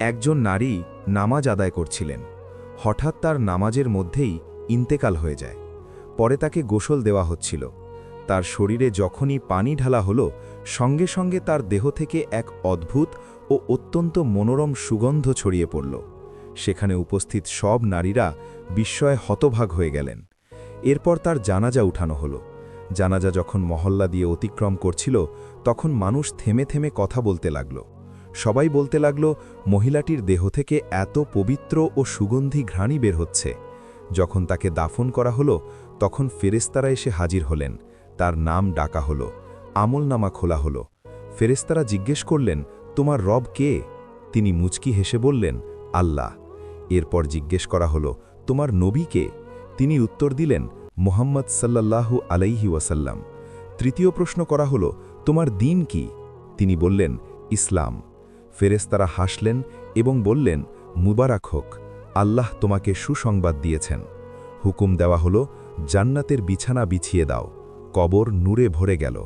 একজন নারী নামাজ আদায় করছিলেন। হঠাৎ তার নামাজের মধ্যেই ইন্তেকাল হয়ে যায়। পরে তাকে গোসল দেওয়া হচ্ছিল। তার শরীরে যখনই পানি ঢালা হলো, সঙ্গে সঙ্গে তার দেহ থেকে এক অদ্ভুত ও অত্যন্ত মনোরম সুগন্ধ ছড়িয়ে পড়ল। সেখানে উপস্থিত সব নারীরা বিস্ময়ে হতভাগ হয়ে গেলেন। এরপর তার জানাজা উঠানো হলো। জানাজা যখন মহল্লা দিয়ে অতিক্রম করছিল, তখন মানুষ থেমে থেমে কথা বলতে লাগল। সবাই বলতে লাগল, মহিলাটির দেহ থেকে এত পবিত্র ও সুগন্ধি ঘ্রাণই বের হচ্ছে। যখন তাকে দাফন করা হলো, তখন ফেরেশতারা এসে হাজির হলেন। তার নাম ডাকা হলো, আমলনামা খোলা হলো। ফেরেশতারা জিজ্ঞেস করলেন, তোমার রব কে? তিনি মুচকি হেসে বললেন, আল্লাহ। এরপর জিজ্ঞেস করা হলো, তোমার নবী কে? তিনি উত্তর দিলেন, মুহাম্মদ সাল্লাল্লাহু আলাইহি ওয়াসাল্লাম। তৃতীয় প্রশ্ন করা হলো, তোমার দ্বীন কি? তিনি বললেন, ইসলাম। ফেরেশতারা হাসলেন এবং বললেন, মুবারক হোক, আল্লাহ তোমাকে সুসংবাদ দিয়েছেন। হুকুম দেওয়া হলো, জান্নাতের বিছানা বিছিয়ে দাও। কবর নূরে ভরে গেল।